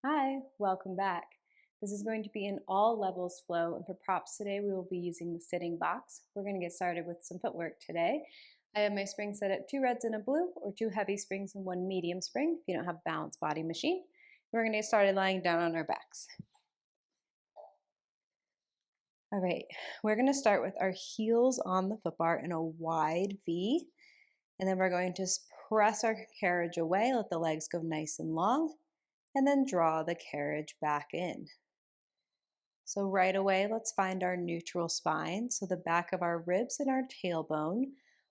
Hi, welcome back. This is going to be an all levels flow, and for props today, we will be using the sitting box. We're going to get started with some footwork today. I have my springs set at 2 reds and a blue, or 2 heavy springs and 1 medium spring if you don't have a balanced body machine. We're going to get started lying down on our backs. All right, we're going to start with our heels on the foot bar in a wide V, and then we're going to press our carriage away, let the legs go nice and long, and then draw the carriage back in. So right away, let's find our neutral spine. So the back of our ribs and our tailbone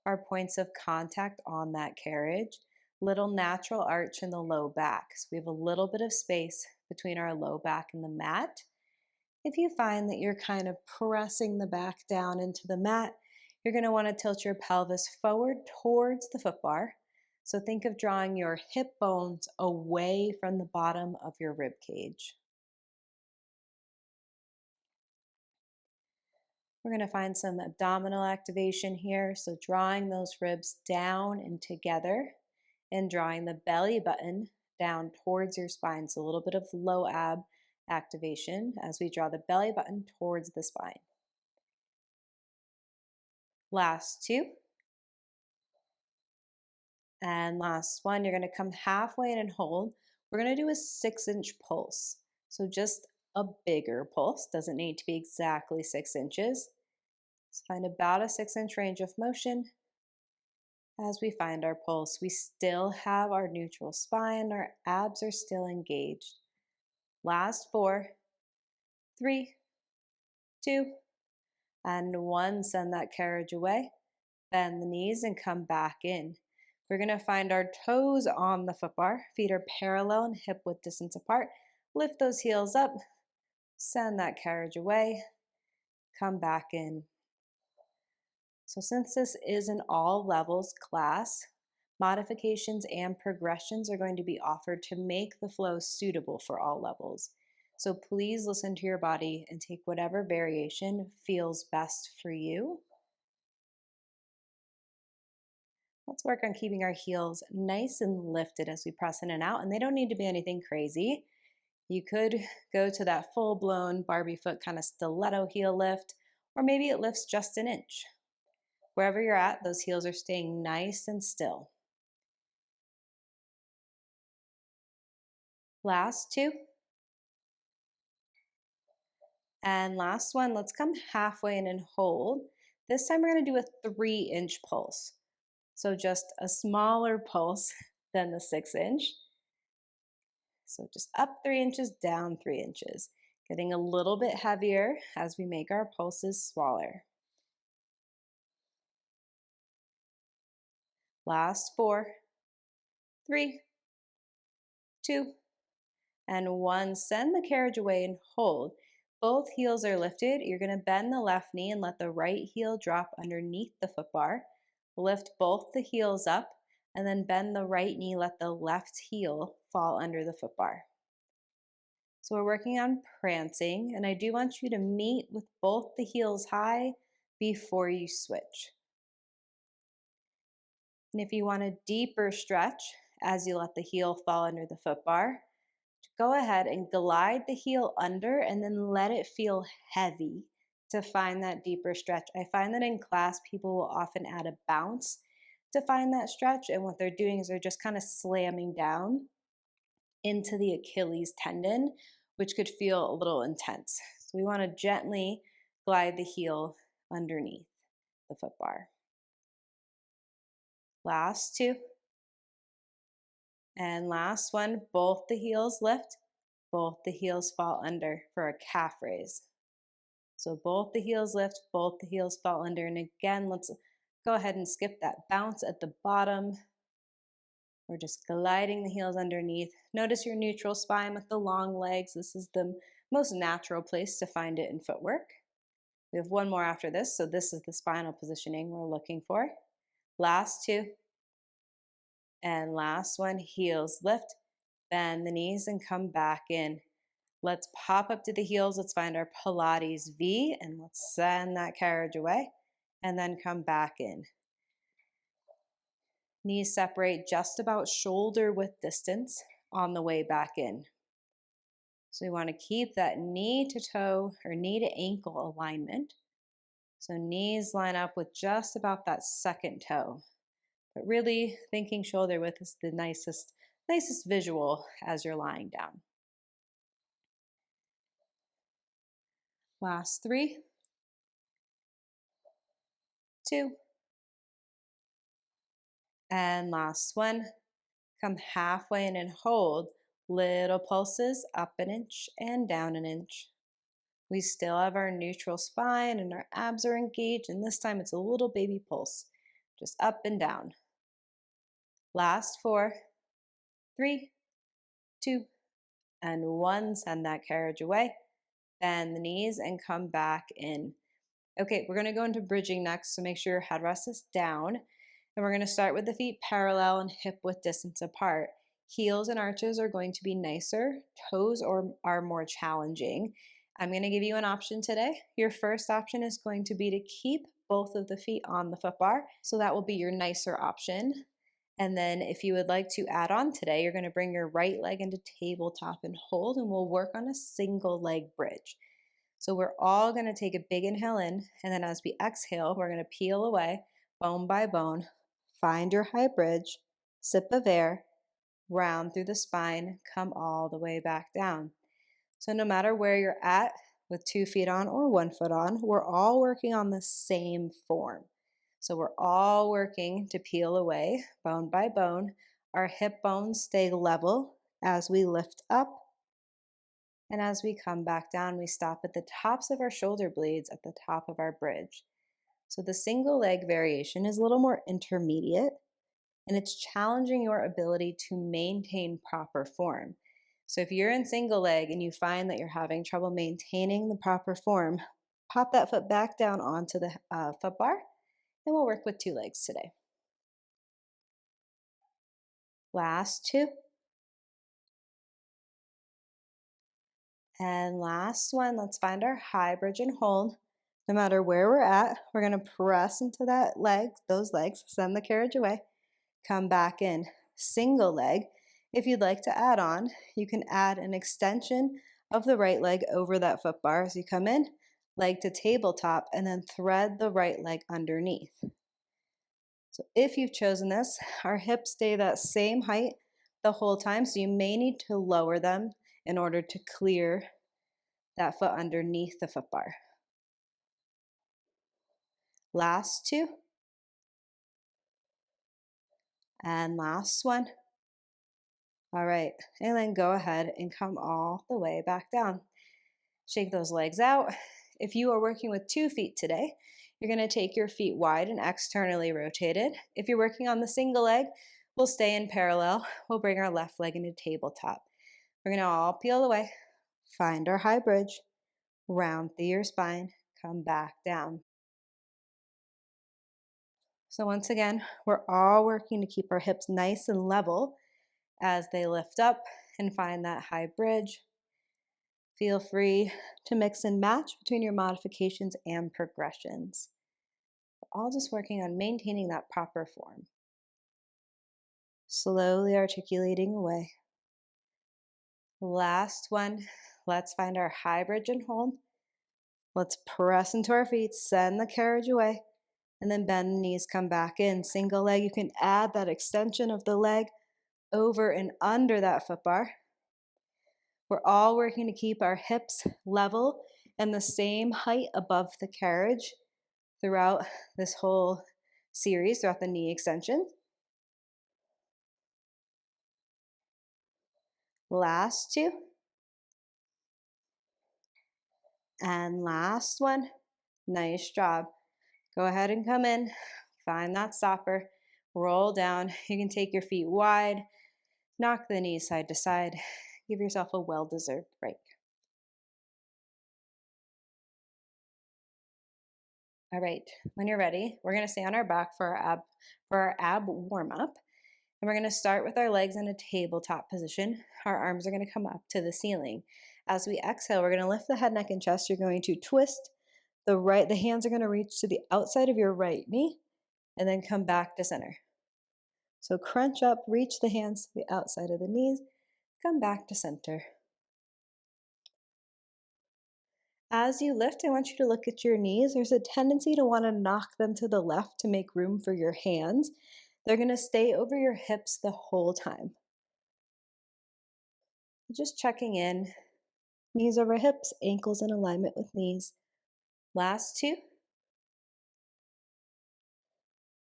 are points of contact on that carriage. Little natural arch in the low back. So we have a little bit of space between our low back and the mat. If you find that you're kind of pressing the back down into the mat, you're going to want to tilt your pelvis forward towards the foot bar. So think of drawing your hip bones away from the bottom of your rib cage. We're going to find some abdominal activation here. So drawing those ribs down and together and drawing the belly button down towards your spine. So a little bit of low ab activation as we draw the belly button towards the spine. Last two. And last one, you're going to come halfway in and hold. We're going to do a 6-inch pulse. So just a bigger pulse. Doesn't need to be exactly 6 inches. So find about a 6-inch range of motion. As we find our pulse, we still have our neutral spine, our abs are still engaged. Last 4, 3, 2, and 1. Send that carriage away. Bend the knees and come back in. We're going to find our toes on the foot bar. Feet are parallel and hip width distance apart. Lift those heels up. Send that carriage away. Come back in. So since this is an all levels class, modifications and progressions are going to be offered to make the flow suitable for all levels. So please listen to your body and take whatever variation feels best for you. Let's work on keeping our heels nice and lifted as we press in and out, and they don't need to be anything crazy. You could go to that full-blown Barbie foot kind of stiletto heel lift, or maybe it lifts just an inch. Wherever you're at, those heels are staying nice and still. Last two. And last one, let's come halfway in and hold. This time we're going to do a 3-inch pulse. So just a smaller pulse than the 6-inch. So just up 3 inches, down 3 inches. Getting a little bit heavier as we make our pulses smaller. Last 4, 3, 2, and 1. Send the carriage away and hold. Both heels are lifted. You're going to bend the left knee and let the right heel drop underneath the foot bar. Lift both the heels up and then bend the right knee, let the left heel fall under the foot bar. So we're working on prancing, and I do want you to meet with both the heels high before you switch. And if you want a deeper stretch as you let the heel fall under the foot bar, go ahead and glide the heel under and then let it feel heavy to find that deeper stretch. I find that in class, people will often add a bounce to find that stretch, and what they're doing is they're just kind of slamming down into the Achilles tendon, which could feel a little intense. So we want to gently glide the heel underneath the foot bar. Last two. And last one, both the heels lift, both the heels fall under for a calf raise. So both the heels lift, both the heels fall under. And again, let's go ahead and skip that bounce at the bottom. We're just gliding the heels underneath. Notice your neutral spine with the long legs. This is the most natural place to find it in footwork. We have one more after this, so this is the spinal positioning we're looking for. Last two. And last one, heels lift, bend the knees and come back in. Let's pop up to the heels. Let's find our Pilates V and let's send that carriage away and then come back in. Knees separate just about shoulder width distance on the way back in. So we want to keep that knee to toe or knee to ankle alignment. So knees line up with just about that second toe. But really thinking shoulder width is the nicest visual as you're lying down. Last 3, 2, and last 1. Come halfway in and hold. Little pulses up an inch and down an inch. We still have our neutral spine and our abs are engaged, and this time it's a little baby pulse, just up and down. Last 4, 3, 2, and 1. Send that carriage away. Bend the knees and come back in. Okay, we're gonna go into bridging next, so make sure your headrest is down. And we're gonna start with the feet parallel and hip width distance apart. Heels and arches are going to be nicer. Toes are more challenging. I'm gonna give you an option today. Your first option is going to be to keep both of the feet on the foot bar. So that will be your nicer option. And then if you would like to add on today, you're gonna bring your right leg into tabletop and hold, and we'll work on a single leg bridge. So we're all going to take a big inhale in, and then as we exhale, we're going to peel away bone by bone. Find your high bridge, sip of air, round through the spine, come all the way back down. So no matter where you're at with 2 feet on or 1 foot on, we're all working on the same form. So we're all working to peel away bone by bone. Our hip bones stay level as we lift up. And as we come back down, we stop at the tops of our shoulder blades at the top of our bridge. So the single leg variation is a little more intermediate, and it's challenging your ability to maintain proper form. So if you're in single leg and you find that you're having trouble maintaining the proper form, pop that foot back down onto the foot bar, and we'll work with 2 legs today. Last 2. And last one, let's find our high bridge and hold. No matter where we're at, we're gonna press into that leg, those legs, send the carriage away, come back in. Single leg. If you'd like to add on, you can add an extension of the right leg over that foot bar as you come in, leg to tabletop, and then thread the right leg underneath. So if you've chosen this, our hips stay that same height the whole time, so you may need to lower them in order to clear that foot underneath the foot bar. Last 2. And last 1. All right, and then go ahead and come all the way back down. Shake those legs out. If you are working with 2 feet today, you're gonna take your feet wide and externally rotated. If you're working on the single leg, we'll stay in parallel. We'll bring our left leg into tabletop. We're gonna all peel away, find our high bridge, round through your spine, come back down. So once again, we're all working to keep our hips nice and level as they lift up and find that high bridge. Feel free to mix and match between your modifications and progressions. We're all just working on maintaining that proper form. Slowly articulating away. Last one. Let's find our high bridge and hold. Let's press into our feet, send the carriage away, and then bend the knees, come back in. Single leg, you can add that extension of the leg over and under that foot bar. We're all working to keep our hips level and the same height above the carriage throughout this whole series, throughout the knee extension. Last 2. And last one. Nice job. Go ahead and come in, find that stopper, roll down. You can take your feet wide, knock the knees side to side. Give yourself a well-deserved break. All right, when you're ready, we're gonna stay on our back for our ab warm up. And we're gonna start with our legs in a tabletop position. Our arms are gonna come up to the ceiling. As we exhale, we're gonna lift the head, neck, and chest. You're going to twist the hands are gonna reach to the outside of your right knee and then come back to center. So crunch up, reach the hands to the outside of the knees, come back to center. As you lift, I want you to look at your knees. There's a tendency to want to knock them to the left to make room for your hands. They're going to stay over your hips the whole time. Just checking in. Knees over hips, ankles in alignment with knees. Last two.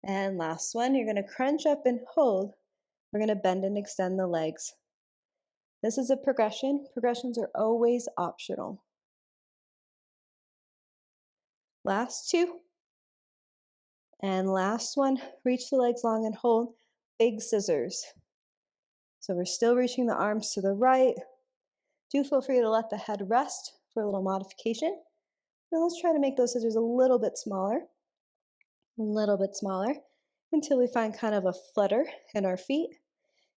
And last one. You're going to crunch up and hold. We're going to bend and extend the legs. This is a progression. Progressions are always optional. Last two. And last one. Reach the legs long and hold. Big scissors. So we're still reaching the arms to the right. Do feel free to let the head rest for a little modification. Now let's try to make those scissors a little bit smaller, until we find kind of a flutter in our feet,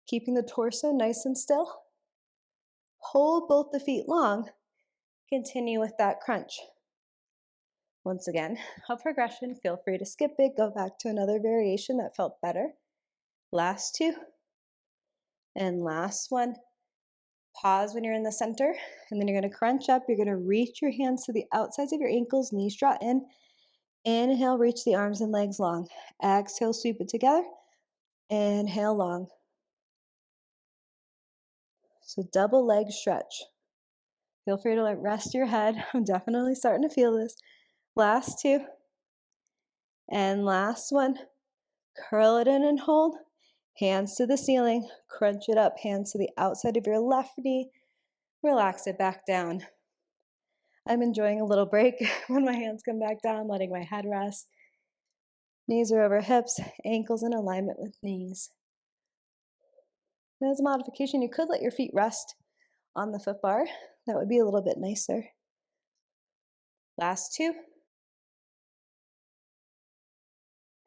keeping the torso nice and still. Hold both the feet long. Continue with that crunch. Once again, a progression. Feel free to skip it, go back to another variation that felt better. Last two. And last one. Pause when you're in the center, and then you're going to crunch up. You're going to reach your hands to the outsides of your ankles, knees draw in. Inhale, reach the arms and legs long. Exhale, sweep it together. Inhale, long. So double leg stretch. Feel free to rest your head. I'm definitely starting to feel this. Last two. And last one. Curl it in and hold. Hands to the ceiling. Crunch it up. Hands to the outside of your left knee. Relax it back down. I'm enjoying a little break when my hands come back down, letting my head rest. Knees are over hips, ankles in alignment with knees. And as a modification, you could let your feet rest on the foot bar. That would be a little bit nicer. Last two.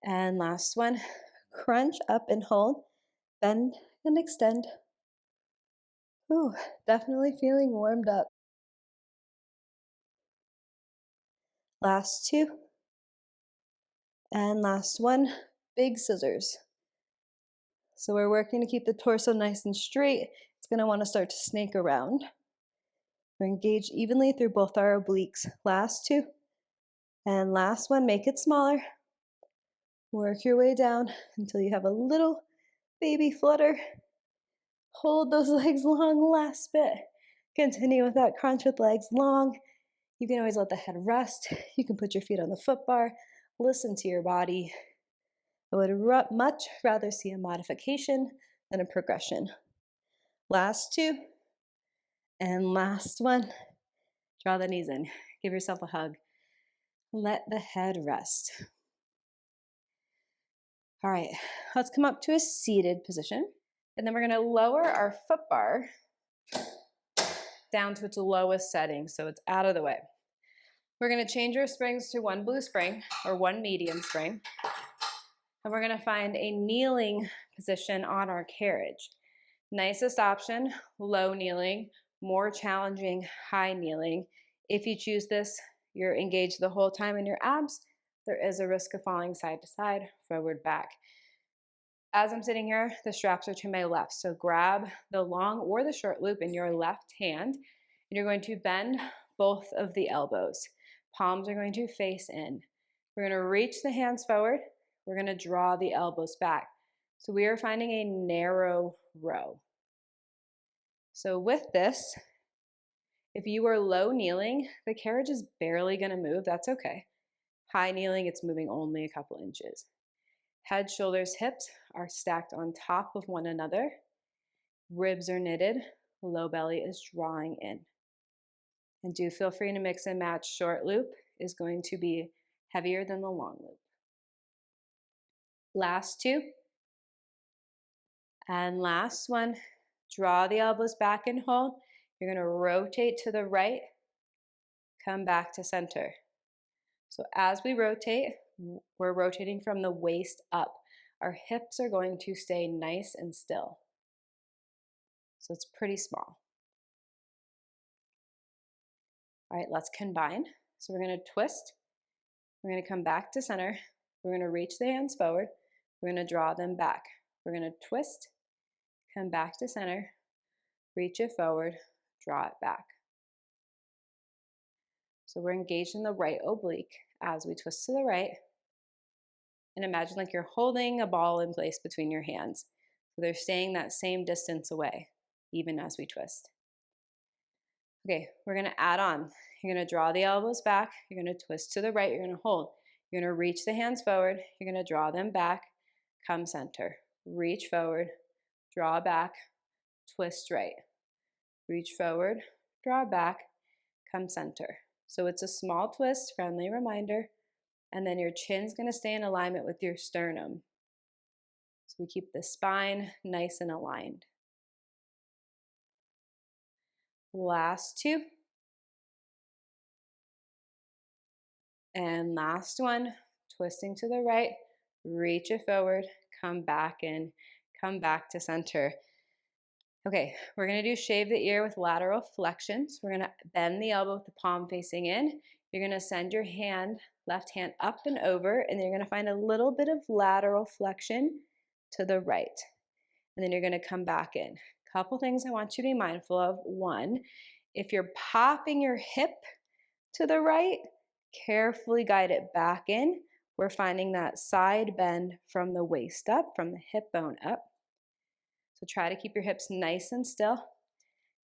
And last one. Crunch up and hold. Bend and extend. Ooh, definitely feeling warmed up. Last two. And last one. Big scissors. So we're working to keep the torso nice and straight. It's going to want to start to snake around. We're engaged evenly through both our obliques. Last two. And last one, make it smaller. Work your way down until you have a little baby flutter. Hold those legs long, last bit. Continue with that crunch with legs long. You can always let the head rest. You can put your feet on the foot bar. Listen to your body. I would much rather see a modification than a progression. Last two. And last one. Draw the knees in. Give yourself a hug. Let the head rest. All right, let's come up to a seated position. And then we're gonna lower our foot bar down to its lowest setting so it's out of the way. We're gonna change our springs to one blue spring or one medium spring. And we're gonna find a kneeling position on our carriage. Nicest option, low kneeling, more challenging, high kneeling. If you choose this, you're engaged the whole time in your abs. There is a risk of falling side to side, forward, back. As I'm sitting here, the straps are to my left. So grab the long or the short loop in your left hand, and you're going to bend both of the elbows. Palms are going to face in. We're going to reach the hands forward. We're going to draw the elbows back. So we are finding a narrow row. So with this, if you are low kneeling, the carriage is barely going to move. That's okay. High kneeling, it's moving only a couple inches. Head, shoulders, hips are stacked on top of one another. Ribs are knitted. Low belly is drawing in. And do feel free to mix and match. Short loop is going to be heavier than the long loop. Last two. And last one. Draw the elbows back and hold. You're going to rotate to the right. Come back to center. So as we rotate, we're rotating from the waist up. Our hips are going to stay nice and still. So it's pretty small. All right, let's combine. So we're going to twist. We're going to come back to center. We're going to reach the hands forward. We're going to draw them back. We're going to twist, come back to center, reach it forward, draw it back. So we're engaged in the right oblique as we twist to the right. And imagine like you're holding a ball in place between your hands. So they're staying that same distance away, even as we twist. Okay, we're gonna add on. You're gonna draw the elbows back. You're gonna twist to the right. You're gonna hold. You're gonna reach the hands forward. You're gonna draw them back. Come center. Reach forward. Draw back. Twist right. Reach forward. Draw back. Come center. So it's a small twist, friendly reminder. And then your chin's gonna stay in alignment with your sternum. So we keep the spine nice and aligned. Last two. And last one, twisting to the right, reach it forward, come back in, come back to center. Okay, we're gonna do shave the ear with lateral flexions. We're gonna bend the elbow with the palm facing in. You're gonna send your hand, left hand up and over, and then you're gonna find a little bit of lateral flexion to the right. And then you're gonna come back in. Couple things I want you to be mindful of. One, if you're popping your hip to the right, carefully guide it back in. We're finding that side bend from the waist up, from the hip bone up. So try to keep your hips nice and still.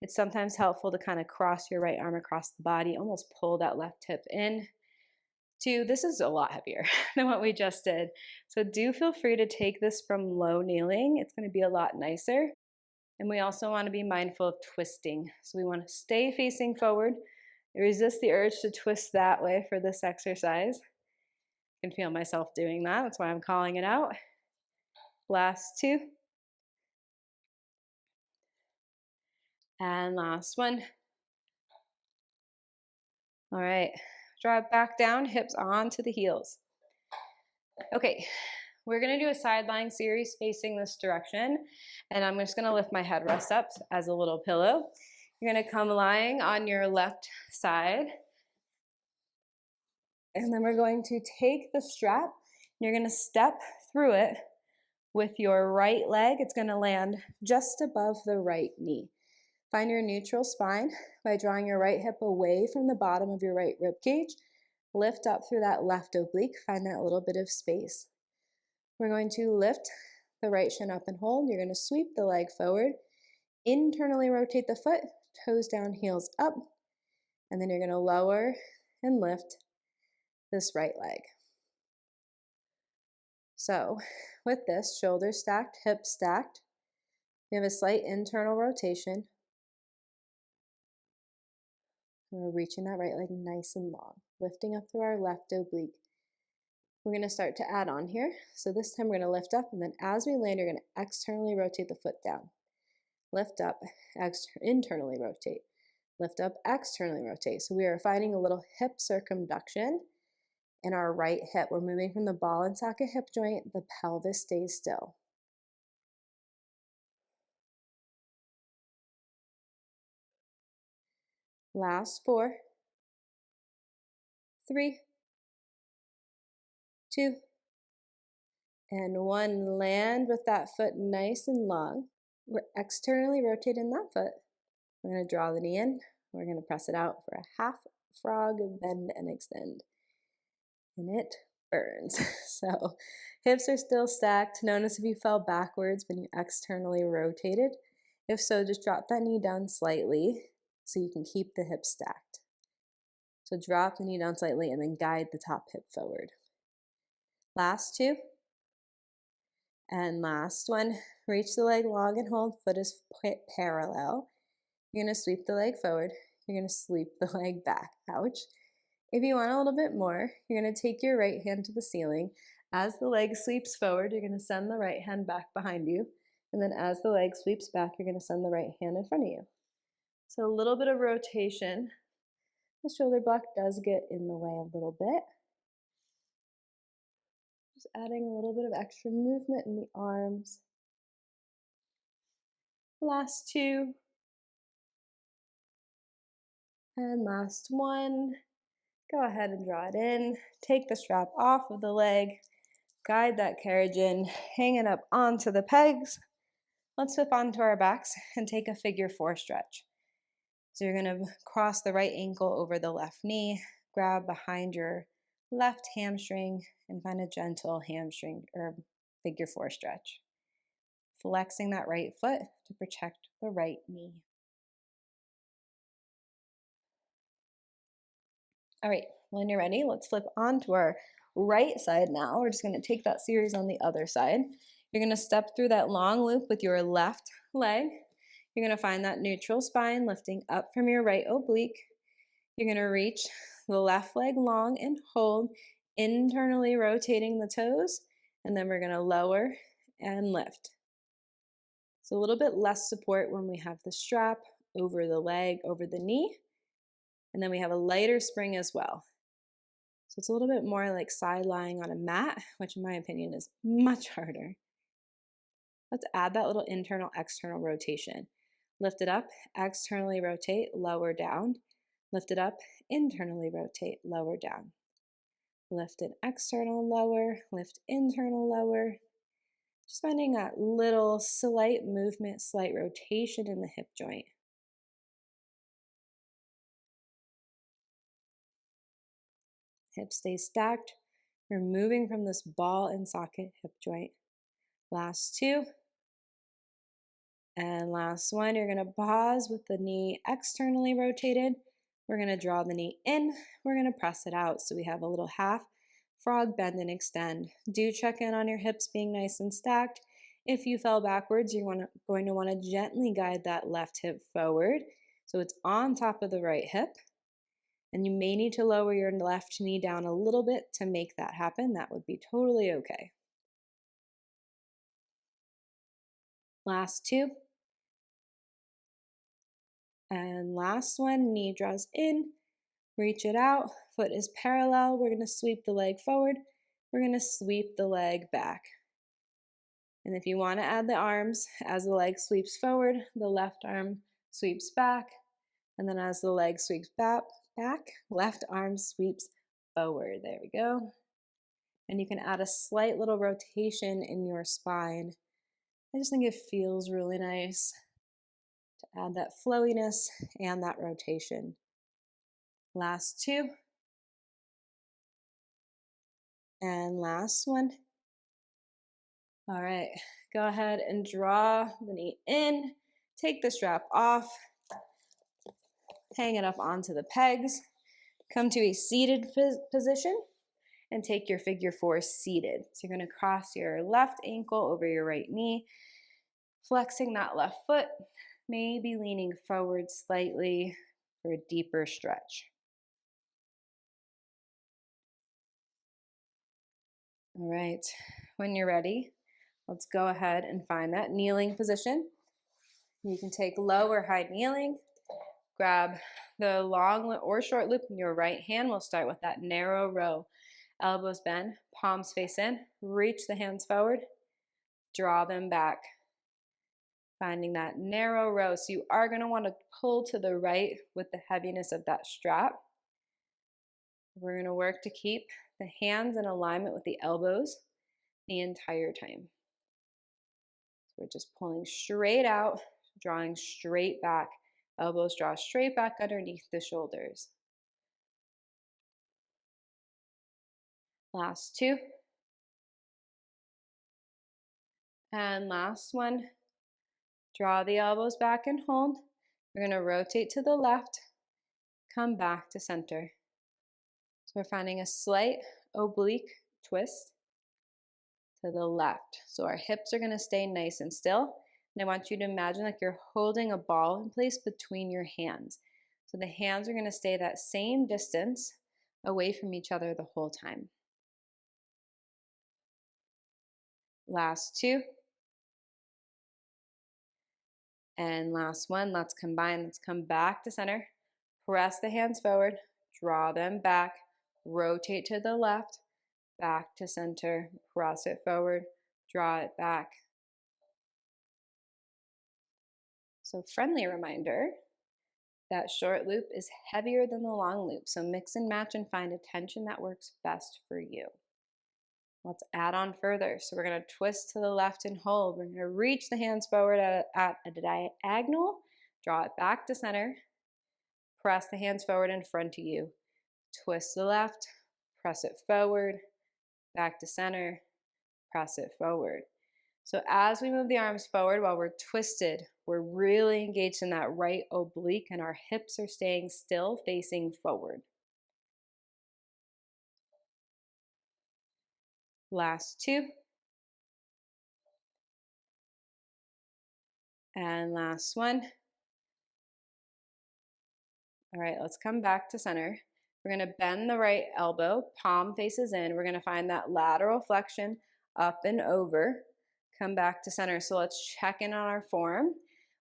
It's sometimes helpful to kind of cross your right arm across the body, almost pull that left hip in. Two, this is a lot heavier than what we just did. So do feel free to take this from low kneeling. It's going to be a lot nicer. And we also want to be mindful of twisting. So we want to stay facing forward. Resist the urge to twist that way for this exercise. I can feel myself doing that. That's why I'm calling it out. Last two. And last one. All right. Drop back down, hips onto the heels. Okay, we're gonna do a side lying series facing this direction. And I'm just gonna lift my headrest up as a little pillow. You're gonna come lying on your left side. And then we're going to take the strap. You're gonna step through it with your right leg. It's gonna land just above the right knee. Find your neutral spine by drawing your right hip away from the bottom of your right rib cage. Lift up through that left oblique. Find that little bit of space. We're going to lift the right shin up and hold. You're going to sweep the leg forward. Internally rotate the foot, toes down, heels up. And then you're going to lower and lift this right leg. So with this, shoulders stacked, hips stacked. We have a slight internal rotation. We're reaching that right leg nice and long, lifting up through our left oblique. We're going to start to add on here. So this time we're going to lift up, and then as we land, you're going to externally rotate the foot down. Lift up, internally rotate. Lift up, externally rotate. So we are finding a little hip circumduction in our right hip. We're moving from the ball and socket hip joint. The pelvis stays still. Last 4, 3, 2, and 1. Land with that foot nice and long. We're externally rotating that foot. We're going to draw the knee in. We're going to press it out for a half frog, bend and extend. And it burns. So hips are still stacked. Notice if you fell backwards when you externally rotated. If so, just drop that knee down slightly so you can keep the hips stacked. So drop the knee down slightly and then guide the top hip forward. Last 2. And last 1. Reach the leg long and hold. Foot is parallel. You're going to sweep the leg forward. You're going to sweep the leg back. Ouch. If you want a little bit more, you're going to take your right hand to the ceiling. As the leg sweeps forward, you're going to send the right hand back behind you. And then as the leg sweeps back, you're going to send the right hand in front of you. So a little bit of rotation. The shoulder block does get in the way a little bit. Just adding a little bit of extra movement in the arms. Last 2. And last 1. Go ahead and draw it in. Take the strap off of the leg. Guide that carriage in. Hang it up onto the pegs. Let's flip onto our backs and take a figure 4 stretch. So you're going to cross the right ankle over the left knee. grab behind your left hamstring and find a gentle hamstring or figure four stretch. Flexing that right foot to protect the right knee. All right, when you're ready, let's flip onto our right side now. We're just going to take that series on the other side. You're going to step through that long loop with your left leg. You're going to find that neutral spine lifting up from your right oblique. You're going to reach the left leg long and hold, internally rotating the toes, and then we're going to lower and lift. So a little bit less support when we have the strap over the leg, over the knee, and then we have a lighter spring as well. So it's a little bit more like side lying on a mat, which in my opinion is much harder. Let's add that little internal external rotation. Lift it up, externally rotate, lower down. Lift it up, internally rotate, lower down. Lift it external, lower, lift internal, lower. Just finding that little slight movement, slight rotation in the hip joint. Hips stay stacked. We're moving from this ball and socket hip joint. Last two. And last one, you're gonna pause with the knee externally rotated. We're gonna draw the knee in. We're gonna press it out. So we have a little half frog bend and extend. Do check in on your hips being nice and stacked. If you fell backwards, you're going to wanna gently guide that left hip forward. So it's on top of the right hip. And you may need to lower your left knee down a little bit to make that happen. That would be totally okay. Last two. And last one, knee draws in, reach it out, foot is parallel. We're gonna sweep the leg forward. We're gonna sweep the leg back. And if you wanna add the arms, as the leg sweeps forward, the left arm sweeps back. And then as the leg sweeps back, left arm sweeps forward. There we go. And you can add a slight little rotation in your spine. I just think it feels really nice to add that flowiness and that rotation. Last two. And last one. All right, go ahead and draw the knee in. Take the strap off. Hang it up onto the pegs. Come to a seated position and take your figure four seated. So you're going to cross your left ankle over your right knee, flexing that left foot, maybe leaning forward slightly for a deeper stretch. All right, when you're ready, let's go ahead and find that kneeling position. You can take low or high kneeling. Grab the long or short loop in your right hand. We'll start with that narrow row. Elbows bend, palms face in, reach the hands forward, draw them back. Finding that narrow row. So you are going to want to pull to the right with the heaviness of that strap. We're going to work to keep the hands in alignment with the elbows the entire time. So we're just pulling straight out, drawing straight back. Elbows draw straight back underneath the shoulders. Last two. And last one. Draw the elbows back and hold. We're going to rotate to the left, come back to center. So we're finding a slight oblique twist to the left. So our hips are going to stay nice and still. And I want you to imagine like you're holding a ball in place between your hands. So the hands are going to stay that same distance away from each other the whole time. Last two. And last one. Let's combine. Let's come back to center. Press the hands forward. Draw them back. Rotate to the left. Back to center. Press it forward. Draw it back. So friendly reminder, that short loop is heavier than the long loop. So mix and match and find a tension that works best for you. Let's add on further. So we're going to twist to the left and hold. We're going to reach the hands forward at a diagonal, draw it back to center, press the hands forward in front of you. twist to the left, press it forward, back to center, press it forward. So as we move the arms forward while we're twisted, we're really engaged in that right oblique and our hips are staying still facing forward. Last two. And last one. All right, let's come back to center. We're going to bend the right elbow, palm faces in. We're going to find that lateral flexion up and over. Come back to center. So let's check in on our form.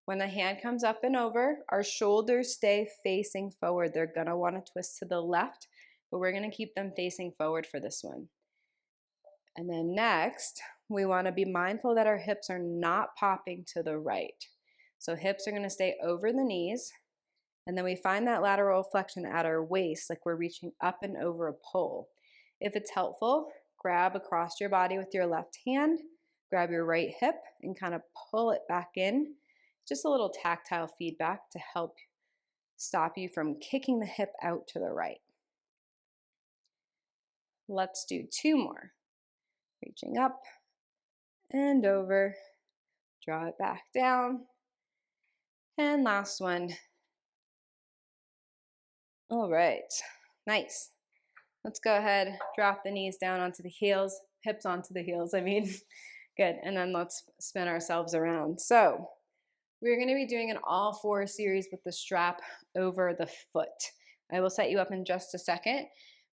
When the hand comes up and over, our shoulders stay facing forward. They're going to want to twist to the left, but we're going to keep them facing forward for this one. And then next, we want to be mindful that our hips are not popping to the right. So hips are going to stay over the knees. And then we find that lateral flexion at our waist, like we're reaching up and over a pole. If it's helpful, grab across your body with your left hand, grab your right hip, and kind of pull it back in. Just a little tactile feedback to help stop you from kicking the hip out to the right. Let's do two more. Reaching up and over, draw it back down. And last one. All right, nice. Let's go ahead, drop the knees down onto the heels, hips onto the heels, I mean. Good, and then let's spin ourselves around. So we're gonna be doing an all four series with the strap over the foot. I will set you up in just a second.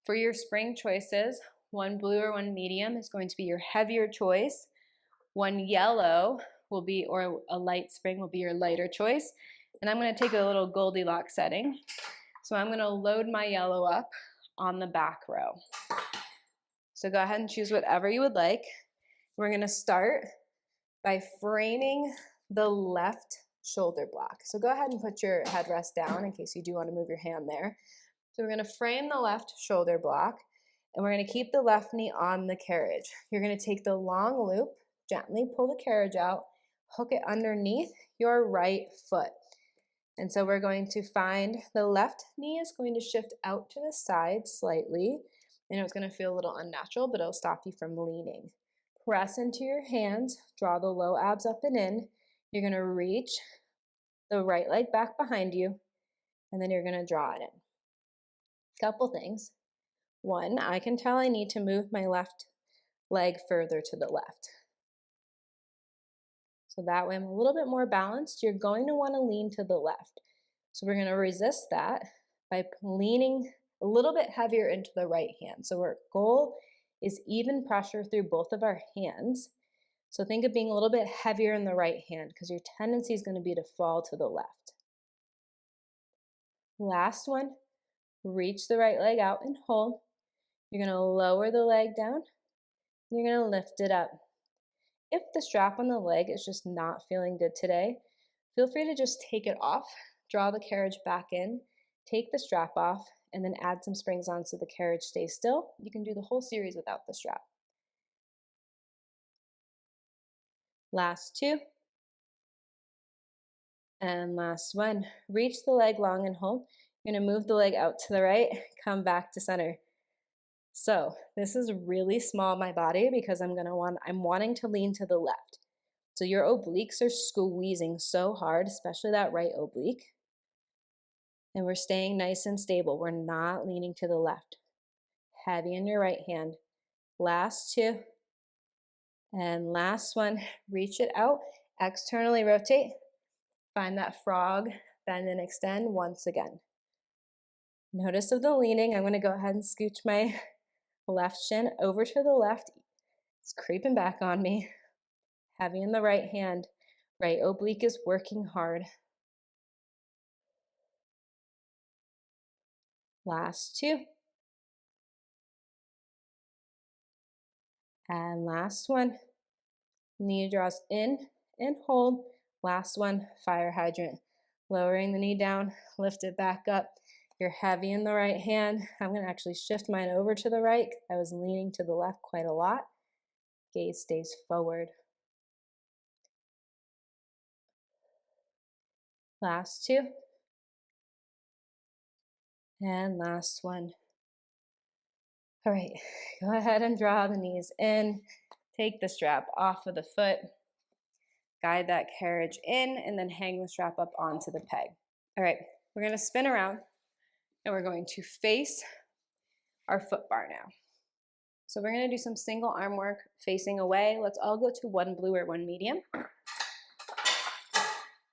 For your spring choices, one blue or one medium is going to be your heavier choice. One yellow will be, or a light spring will be your lighter choice. And I'm gonna take a little Goldilocks setting. So I'm gonna load my yellow up on the back row. So go ahead and choose whatever you would like. We're gonna start by framing the left shoulder block. So go ahead and put your headrest down in case you do wanna move your hand there. So we're gonna frame the left shoulder block and we're gonna keep the left knee on the carriage. You're gonna take the long loop, gently pull the carriage out, hook it underneath your right foot. And so we're going to find the left knee is going to shift out to the side slightly. And it's going to feel a little unnatural, but it'll stop you from leaning. Press into your hands, draw the low abs up and in. You're going to reach the right leg back behind you, and then you're going to draw it in. Couple things. One, I can tell I need to move my left leg further to the left. So that way I'm a little bit more balanced. You're going to want to lean to the left. So we're going to resist that by leaning a little bit heavier into the right hand. So our goal is even pressure through both of our hands. So think of being a little bit heavier in the right hand because your tendency is going to be to fall to the left. Last one, reach the right leg out and hold. You're going to lower the leg down. You're going to lift it up. If the strap on the leg is just not feeling good today, feel free to just take it off, draw the carriage back in, take the strap off, and then add some springs on so the carriage stays still. You can do the whole series without the strap. Last two. And last one. Reach the leg long and hold. You're gonna move the leg out to the right, come back to center. So this is really small my body because I'm wanting to lean to the left. So your obliques are squeezing so hard, especially that right oblique. And we're staying nice and stable. We're not leaning to the left. Heavy in your right hand. Last two. And last one. Reach it out. Externally rotate. Find that frog, bend and extend once again. Notice of the leaning. I'm going to go ahead and scooch my left shin over to the left. It's creeping back on me. Heavy in the right hand. Right oblique is working hard. Last two. And last one. Knee draws in and hold. Last one, fire hydrant. Lowering the knee down, lift it back up. You're heavy in the right hand. I'm going to actually shift mine over to the right. I was leaning to the left quite a lot. Gaze stays forward. Last two. And last one. All right, go ahead and draw the knees in. Take the strap off of the foot. Guide that carriage in and then hang the strap up onto the peg. All right, we're gonna spin around and we're going to face our foot bar now. So we're gonna do some single arm work facing away. Let's all go to one blue or one medium.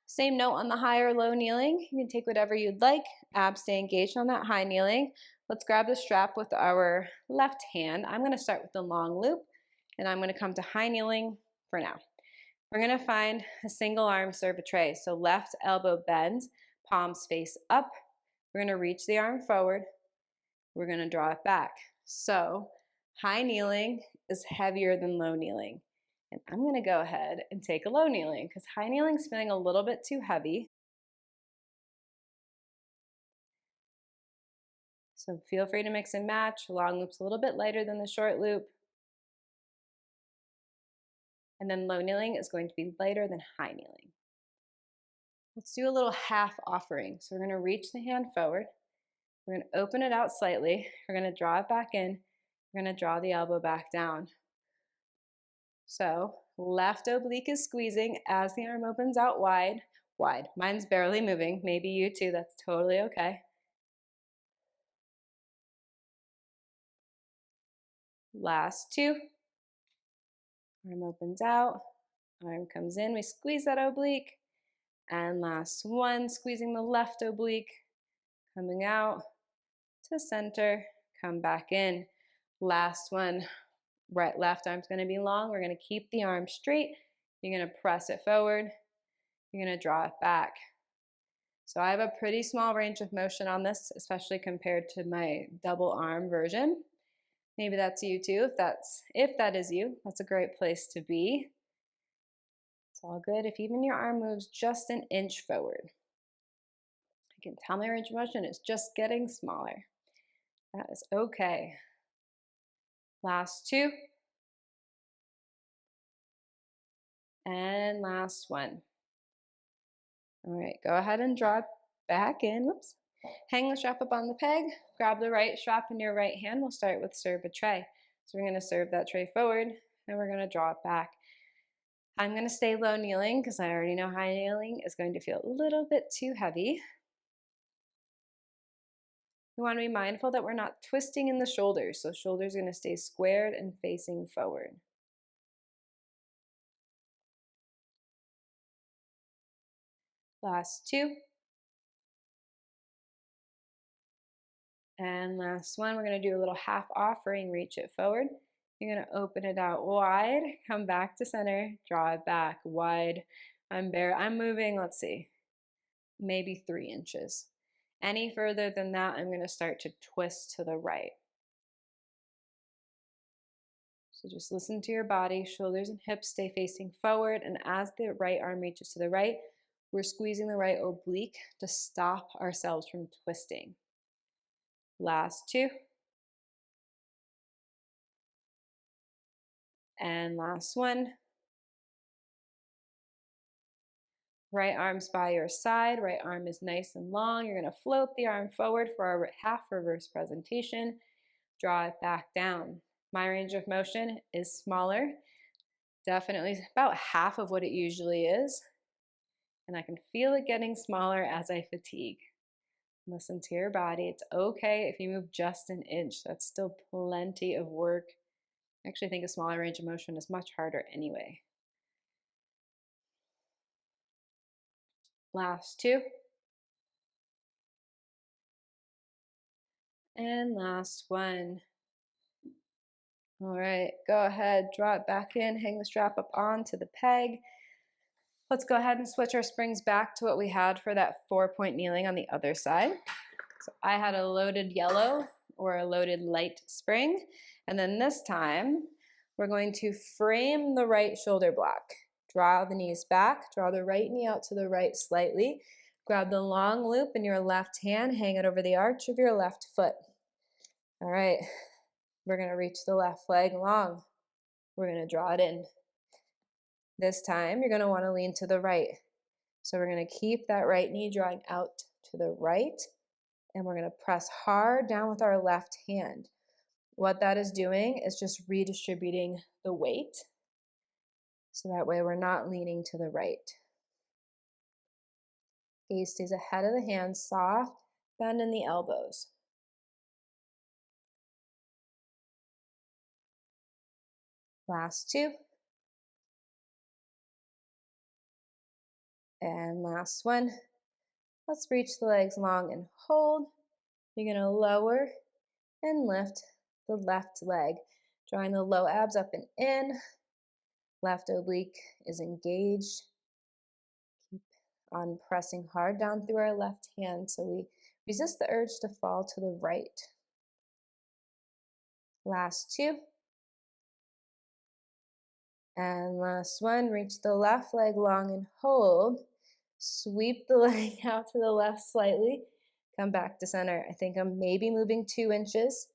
Same note on the high or low kneeling. You can take whatever you'd like. Abs stay engaged on that high kneeling. Let's grab the strap with our left hand. I'm gonna start with the long loop and I'm gonna come to high kneeling for now. We're gonna find a single arm serve a tray. So left elbow bends, palms face up. We're gonna reach the arm forward. We're gonna draw it back. So high kneeling is heavier than low kneeling. And I'm gonna go ahead and take a low kneeling because high kneeling is feeling a little bit too heavy. So feel free to mix and match. Long loop's a little bit lighter than the short loop. And then low kneeling is going to be lighter than high kneeling. Let's do a little half offering. So we're gonna reach the hand forward. We're gonna open it out slightly. We're gonna draw it back in. We're gonna draw the elbow back down. So left oblique is squeezing as the arm opens out wide, wide. Mine's barely moving. Maybe you too, that's totally okay. Last two. Arm opens out, arm comes in, we squeeze that oblique. And last one, squeezing the left oblique, coming out to center, come back in. Last one, right, left arm's gonna be long. We're gonna keep the arm straight. You're gonna press it forward. You're gonna draw it back. So I have a pretty small range of motion on this, especially compared to my double arm version. Maybe that's you too. If that is you, that's a great place to be. It's all good if even your arm moves just an inch forward. I can tell my range of motion is just getting smaller. That is okay. Last two. And last one. All right, go ahead and draw it back in. Whoops. Hang the strap up on the peg. Grab the right strap in your right hand. We'll start with serve a tray. So we're going to serve that tray forward and we're going to draw it back. I'm going to stay low kneeling because I already know high kneeling is going to feel a little bit too heavy. We want to be mindful that we're not twisting in the shoulders. So shoulders are going to stay squared and facing forward. Last two. And last one, we're going to do a little half offering, reach it forward. You're going to open it out wide, come back to center, draw it back wide. I'm moving, let's see, maybe 3 inches. Any further than that, I'm going to start to twist to the right. So just listen to your body, shoulders and hips stay facing forward. And as the right arm reaches to the right, we're squeezing the right oblique to stop ourselves from twisting. Last two. And last one. Right arm's by your side, right arm is nice and long. You're gonna float the arm forward for our half reverse presentation. Draw it back down. My range of motion is smaller, definitely about half of what it usually is. And I can feel it getting smaller as I fatigue. Listen to your body. It's okay if you move just an inch. That's still plenty of work. I actually think a smaller range of motion is much harder anyway. Last two. And last one. All right, go ahead, draw it back in, hang the strap up onto the peg. Let's go ahead and switch our springs back to what we had for that 4-point kneeling on the other side. So I had a loaded yellow or a loaded light spring. And then this time, we're going to frame the right shoulder block. Draw the knees back, draw the right knee out to the right slightly. Grab the long loop in your left hand, hang it over the arch of your left foot. All right, we're gonna reach the left leg long. We're gonna draw it in. This time, you're gonna wanna lean to the right. So we're gonna keep that right knee drawing out to the right, and we're gonna press hard down with our left hand. What that is doing is just redistributing the weight, so that way we're not leaning to the right. Gaze stays ahead of the hands, soft bend in the elbows. Last two. And last one. Let's reach the legs long and hold. You're going to lower and lift the left leg, drawing the low abs up and in. Left oblique is engaged. Keep on pressing hard down through our left hand so we resist the urge to fall to the right. Last two. And last one, reach the left leg long and hold. Sweep the leg out to the left slightly. Come back to center. I think I'm maybe moving 2 inches.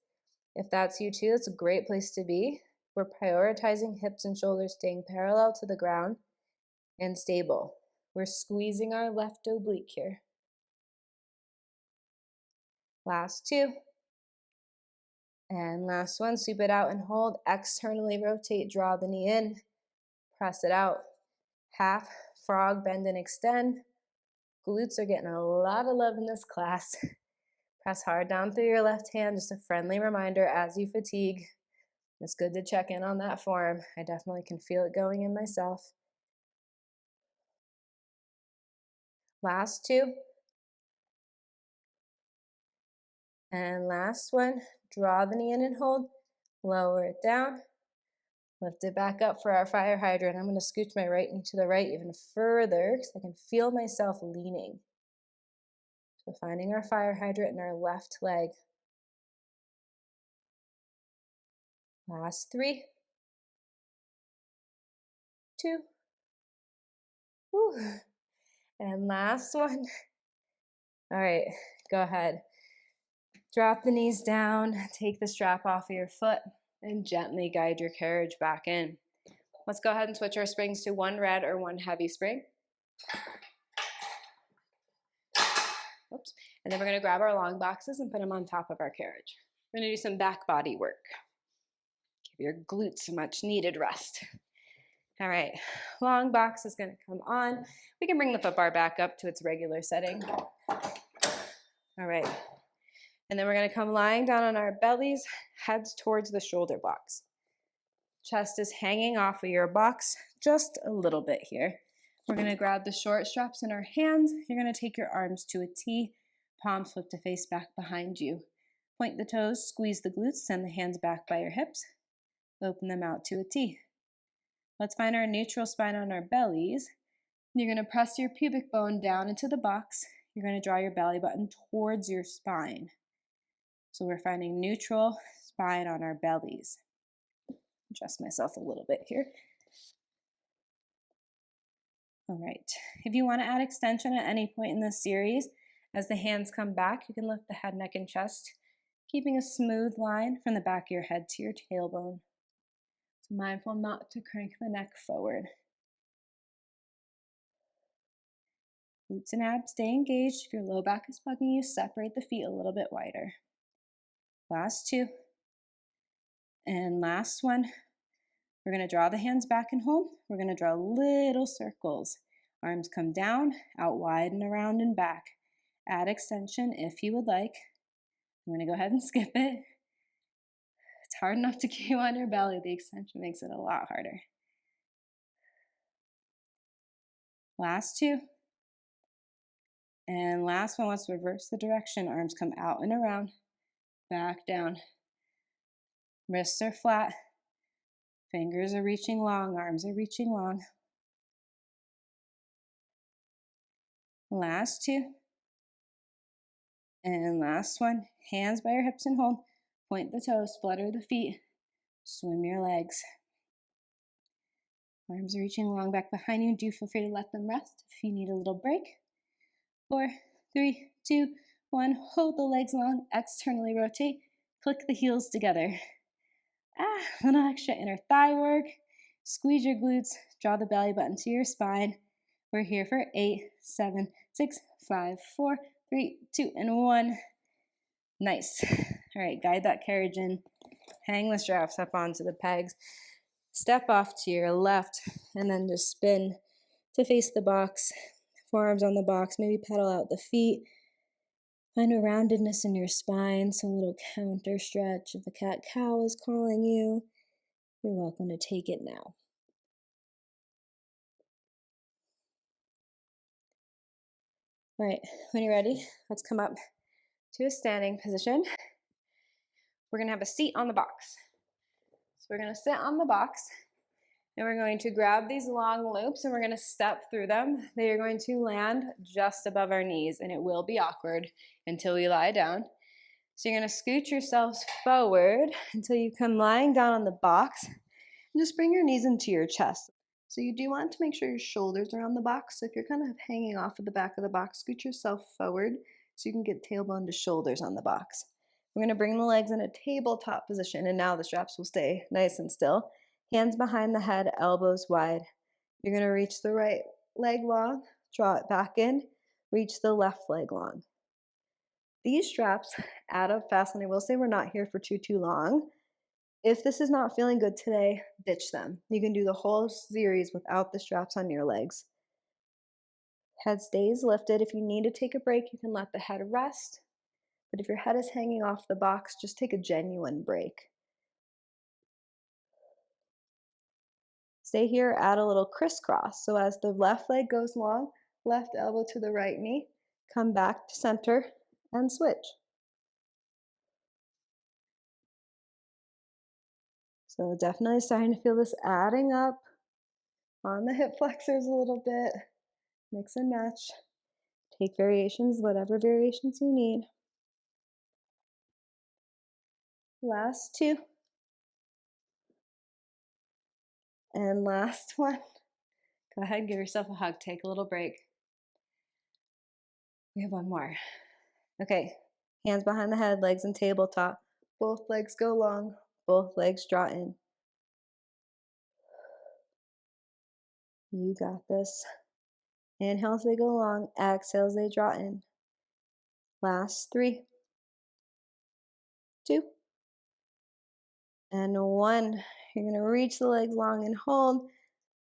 If that's you too, it's a great place to be. We're prioritizing hips and shoulders staying parallel to the ground and stable. We're squeezing our left oblique here. Last two. And last one, sweep it out and hold. Externally rotate, draw the knee in. Press it out. Half frog, bend and extend. Glutes are getting a lot of love in this class. Press hard down through your left hand, just a friendly reminder as you fatigue. It's good to check in on that form. I definitely can feel it going in myself. Last two. And last one. Draw the knee in and hold. Lower it down. Lift it back up for our fire hydrant. I'm going to scooch my right knee to the right even further because I can feel myself leaning. So finding our fire hydrant in our left leg. Last three. Two. Whew. And last one. All right, go ahead. Drop the knees down, take the strap off of your foot, and gently guide your carriage back in. Let's go ahead and switch our springs to one red or one heavy spring. Oops. And then we're going to grab our long boxes and put them on top of our carriage. We're going to do some back body work. Give your glutes a much needed rest. All right, long box is going to come on. We can bring the foot bar back up to its regular setting. All right. And then we're going to come lying down on our bellies, heads towards the shoulder blocks. Chest is hanging off of your box just a little bit here. We're going to grab the short straps in our hands. You're going to take your arms to a T, palms flip to face back behind you. Point the toes, squeeze the glutes, send the hands back by your hips. Open them out to a T. Let's find our neutral spine on our bellies. You're going to press your pubic bone down into the box. You're going to draw your belly button towards your spine. So we're finding neutral spine on our bellies. Adjust myself a little bit here. All right. If you want to add extension at any point in this series, as the hands come back, you can lift the head, neck, and chest, keeping a smooth line from the back of your head to your tailbone. So mindful not to crank the neck forward. Glutes and abs stay engaged. If your low back is bugging you, separate the feet a little bit wider. Last two. And last one. We're going to draw the hands back and hold. We're going to draw little circles. Arms come down, out wide and around and back. Add extension if you would like. I'm going to go ahead and skip it. It's hard enough to keep on your belly. The extension makes it a lot harder. Last two. And last one, let's reverse the direction. Arms come out and around, back down. Wrists are flat. Fingers are reaching long, arms are reaching long. Last two. And last one, hands by your hips and hold. Point the toes, flutter the feet, swim your legs. Arms are reaching long back behind you. Do feel free to let them rest if you need a little break. 4, 3, 2, 1. Hold the legs long, externally rotate. Click the heels together. A little extra inner thigh work. Squeeze your glutes, draw the belly button to your spine. We're here for 8, 7, 6, 5, 4, 3, 2, and 1. Nice. All right, guide that carriage in. Hang the straps up onto the pegs. Step off to your left and then just spin to face the box. Forearms on the box, maybe pedal out the feet. Find a roundedness in your spine, so a little counter stretch. If the cat-cow is calling you, you're welcome to take it now. All right, when you're ready, let's come up to a standing position. We're gonna have a seat on the box. So we're gonna sit on the box and we're going to grab these long loops and we're gonna step through them. They are going to land just above our knees and it will be awkward until we lie down. So you're gonna scoot yourselves forward until you come lying down on the box and just bring your knees into your chest. So you do want to make sure your shoulders are on the box. So if you're kind of hanging off of the back of the box, scoot yourself forward so you can get tailbone to shoulders on the box. We're gonna bring the legs in a tabletop position and now the straps will stay nice and still. Hands behind the head, elbows wide. You're gonna reach the right leg long, draw it back in, reach the left leg long. These straps add up fast, and I will say we're not here for too long. If this is not feeling good today, ditch them. You can do the whole series without the straps on your legs. Head stays lifted. If you need to take a break, you can let the head rest. But if your head is hanging off the box, just take a genuine break. Stay here, add a little crisscross. So as the left leg goes long, left elbow to the right knee, come back to center and switch. So definitely starting to feel this adding up on the hip flexors a little bit. Mix and match. Take variations, whatever variations you need. Last two. And last one. Go ahead, give yourself a hug. Take a little break. We have one more. Okay, hands behind the head, legs in tabletop. Both legs go long, both legs draw in. You got this. Inhale as they go long, exhale as they draw in. Last three, two, and one. You're gonna reach the legs long and hold.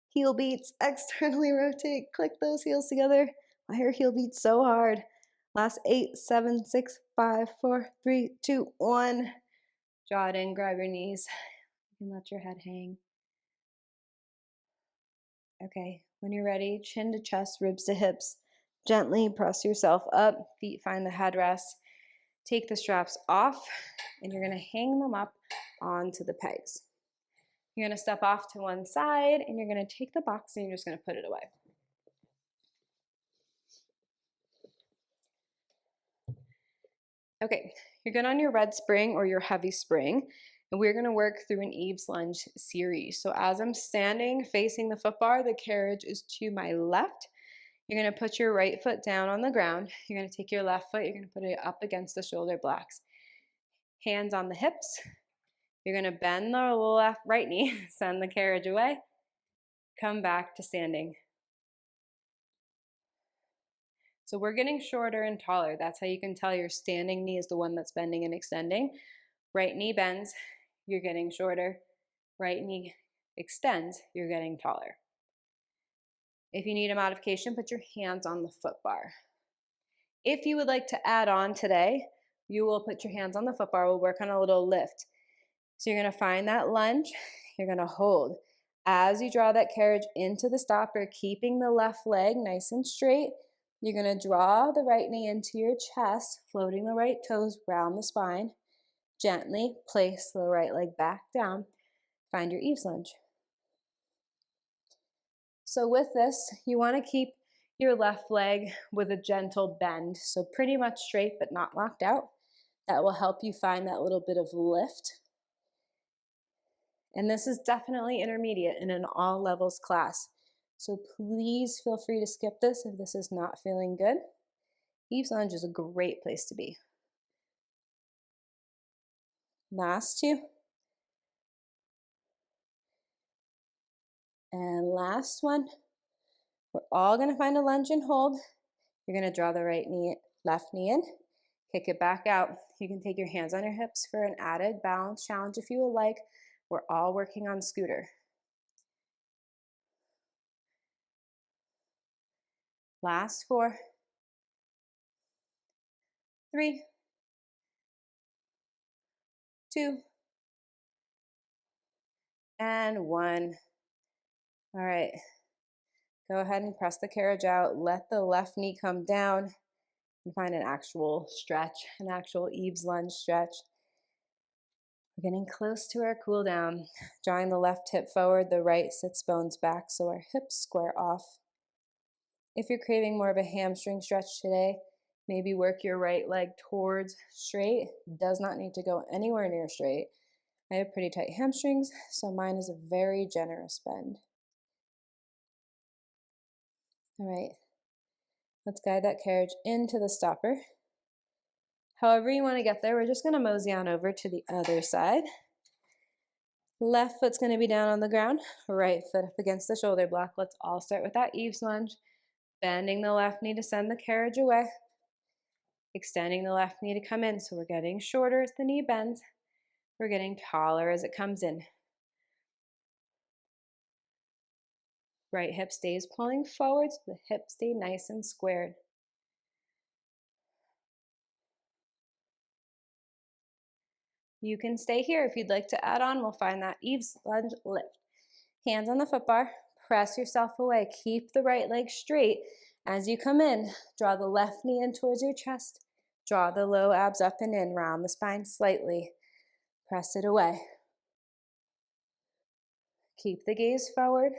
Heel beats, externally rotate, click those heels together. Why are heel beats so hard? Last 8, 7, 6, 5, 4, 3, 2, 1. Draw it in, grab your knees. You can let your head hang. Okay, when you're ready, chin to chest, ribs to hips. Gently press yourself up, feet find the headrest. Take the straps off, and you're gonna hang them up onto the pegs. You're gonna step off to one side, and you're gonna take the box and you're just gonna put it away. Okay, you're good on your red spring or your heavy spring, and we're gonna work through an Eve's lunge series. So as I'm standing facing the foot bar, the carriage is to my left. You're gonna put your right foot down on the ground. You're gonna take your left foot, you're gonna put it up against the shoulder blocks. Hands on the hips. You're gonna bend the right knee, send the carriage away, come back to standing. So we're getting shorter and taller. That's how you can tell your standing knee is the one that's bending and extending. Right knee bends, you're getting shorter. Right knee extends, you're getting taller. If you need a modification, put your hands on the foot bar. If you would like to add on today, you will put your hands on the foot bar. We'll work on a little lift. So you're gonna find that lunge, you're gonna hold. As you draw that carriage into the stopper, keeping the left leg nice and straight, you're gonna draw the right knee into your chest, floating the right toes round the spine. Gently place the right leg back down. Find your Eve's lunge. So with this, you wanna keep your left leg with a gentle bend. So pretty much straight, but not locked out. That will help you find that little bit of lift. And this is definitely intermediate in an all levels class. So please feel free to skip this if this is not feeling good. Eve's lunge is a great place to be. Last two. And last one. We're all gonna find a lunge and hold. You're gonna draw the right knee, left knee in. Kick it back out. You can take your hands on your hips for an added balance challenge if you would like. We're all working on scooter. Last 4, 3, 2, and 1. All right. Go ahead and press the carriage out. Let the left knee come down and find an actual stretch, an actual Eve's lunge stretch. We're getting close to our cool down. Drawing the left hip forward, the right sits bones back so our hips square off. If you're craving more of a hamstring stretch today, maybe work your right leg towards straight. Does not need to go anywhere near straight. I have pretty tight hamstrings, so mine is a very generous bend. All right, let's guide that carriage into the stopper. However you want to get there, we're just going to mosey on over to the other side. Left foot's going to be down on the ground, right foot up against the shoulder block. Let's all start with that Eve's lunge. Bending the left knee to send the carriage away. Extending the left knee to come in. So we're getting shorter as the knee bends. We're getting taller as it comes in. Right hip stays pulling forward so the hips stay nice and squared. You can stay here. If you'd like to add on, we'll find that Eve's lunge lift. Hands on the foot bar. Press yourself away. Keep the right leg straight. As you come in, draw the left knee in towards your chest. Draw the low abs up and in. Round the spine slightly. Press it away. Keep the gaze forward.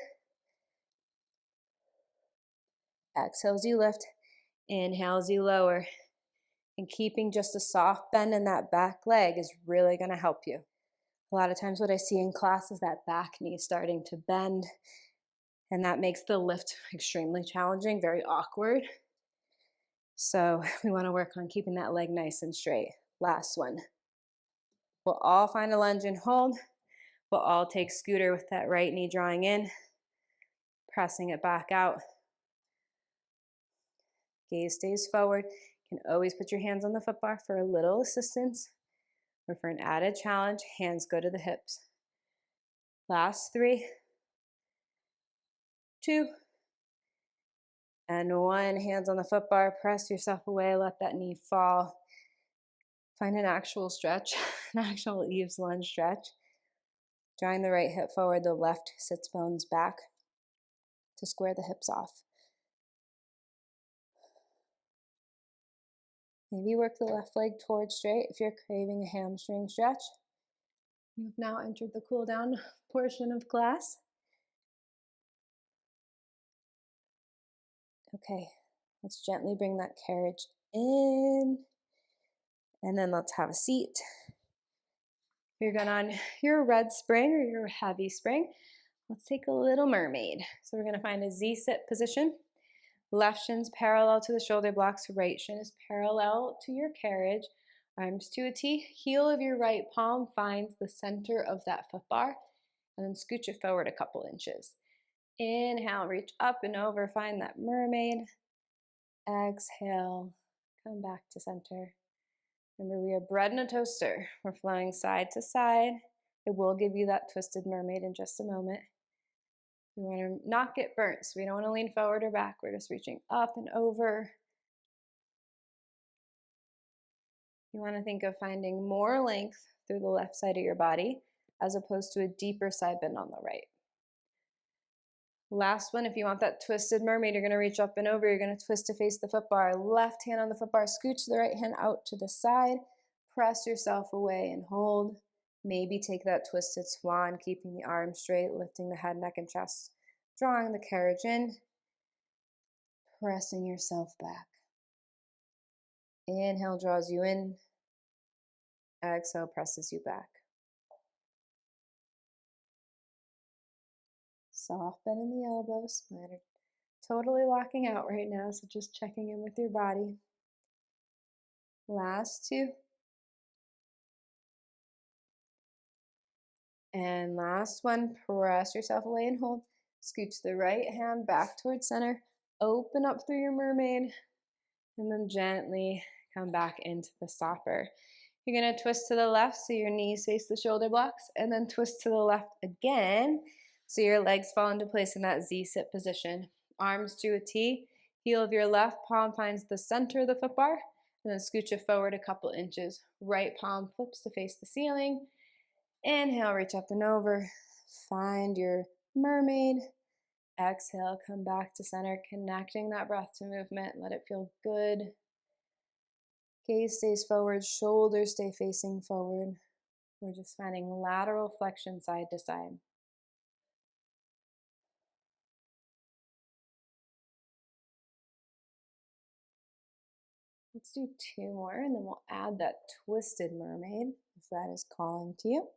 Exhale as you lift. Inhale as you lower. And keeping just a soft bend in that back leg is really going to help you. A lot of times what I see in class is that back knee starting to bend, and that makes the lift extremely challenging, very awkward. So we want to work on keeping that leg nice and straight. Last one. We'll all find a lunge and hold. We'll all take scooter with that right knee drawing in, pressing it back out. Gaze stays forward. You can always put your hands on the foot bar for a little assistance, or for an added challenge, hands go to the hips. Last 3, 2, and 1. Hands on the foot bar. Press yourself away. Let that knee fall. Find an actual stretch, an actual Eve's lunge stretch. Drawing the right hip forward, the left sits bones back to square the hips off. Maybe work the left leg towards straight if you're craving a hamstring stretch. You've now entered the cool down portion of class. Okay, let's gently bring that carriage in, and then let's have a seat. You're going on your red spring or your heavy spring. Let's take a little mermaid. So we're going to find a Z-sit position. Left shin's parallel to the shoulder blocks. Right shin is parallel to your carriage. Arms to a T. Heel of your right palm finds the center of that foot bar. And then scooch it forward a couple inches. Inhale, reach up and over. Find that mermaid. Exhale, come back to center. Remember, we are bread in a toaster. We're flowing side to side. It will give you that twisted mermaid in just a moment. We want to not get burnt, so we don't want to lean forward or back. We're just reaching up and over. You want to think of finding more length through the left side of your body as opposed to a deeper side bend on the right. Last one, if you want that twisted mermaid, you're going to reach up and over. You're going to twist to face the foot bar. Left hand on the foot bar, scooch the right hand out to the side. Press yourself away and hold. Maybe take that twisted swan, keeping the arms straight, lifting the head, neck, and chest. Drawing the carriage in. Pressing yourself back. Inhale draws you in. Exhale presses you back. Soft bend in the elbows. Mine are totally locking out right now, so just checking in with your body. Last 2. And last one, press yourself away and hold. Scooch the right hand back towards center. Open up through your mermaid. And then gently come back into the stopper. You're gonna twist to the left so your knees face the shoulder blocks, and then twist to the left again so your legs fall into place in that Z-sit position. Arms to a T, heel of your left palm finds the center of the foot bar, and then scooch it forward a couple inches. Right palm flips to face the ceiling. Inhale, reach up and over. Find your mermaid. Exhale, come back to center, connecting that breath to movement. Let it feel good. Gaze stays forward, shoulders stay facing forward. We're just finding lateral flexion side to side. Let's do two more, and then we'll add that twisted mermaid if that is calling to you.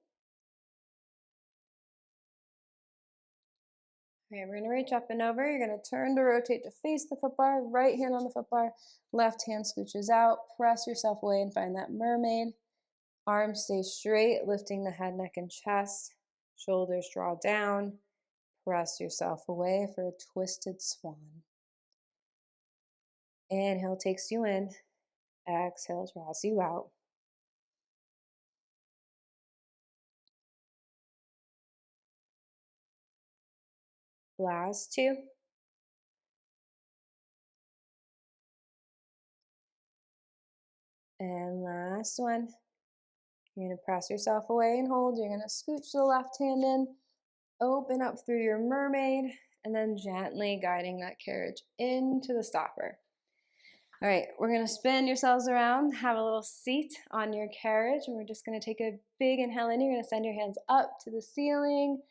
Okay, we're gonna reach up and over. You're gonna turn to rotate to face the foot bar, right hand on the foot bar, left hand scooches out, press yourself away and find that mermaid. Arms stay straight, lifting the head, neck, and chest. Shoulders draw down. Press yourself away for a twisted swan. Inhale takes you in. Exhale draws you out. Last two. And last one. You're going to press yourself away and hold. You're going to scooch the left hand in, open up through your mermaid, and then gently guiding that carriage into the stopper. All right, we're going to spin yourselves around, have a little seat on your carriage, and we're just going to take a big inhale in. You're going to send your hands up to the ceiling,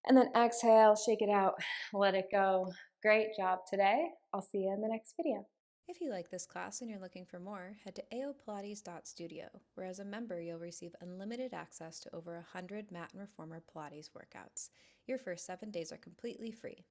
and then exhale, shake it out, let it go. Great job today. I'll see you in the next video. If you like this class and you're looking for more, head to aopilates.studio, where as a member you'll receive unlimited access to over 100 mat and reformer Pilates workouts. Your first 7 days are completely free.